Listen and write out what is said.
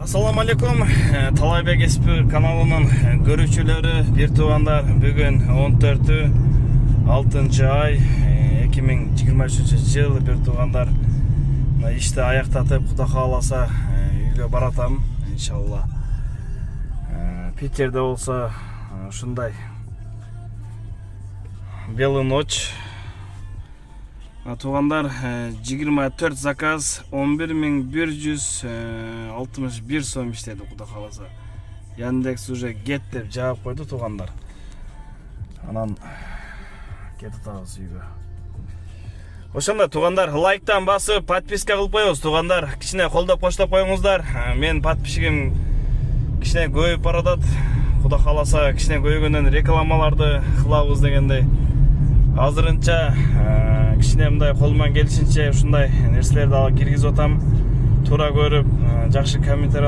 Assalamu alaikum. Талайбек Эспир каналының көрүүчүлөрү, бир туугандар, бүгүн 14-6 ай 2023 жыл, бир туугандар. Иште аяктатып, Кудай кааласа, үйгө баратам, иншалла. Питерде болсо ушундай белый ночь. Туугандар, 24 заказ, 11161 сом иштеди, Кудай кааласа. Яндекс уже кет деп жаап койду, туугандар. Анан кетип атабыз үйгө. Ошондой туугандар, лайктан басып, подписка кылып коебуз, туугандар. Кичине колдоп коштоп коюңуздар. Мен подписчигим кичине көбөйүп баратат. Кудай кааласа, кичине көбөйгөндөн рекламаларды кылабыз дегендей. Азырынча кичине мындай колуман келишинче ушундай нерселерди алып киргизип атам. Туура көрүп, жакшы комментарий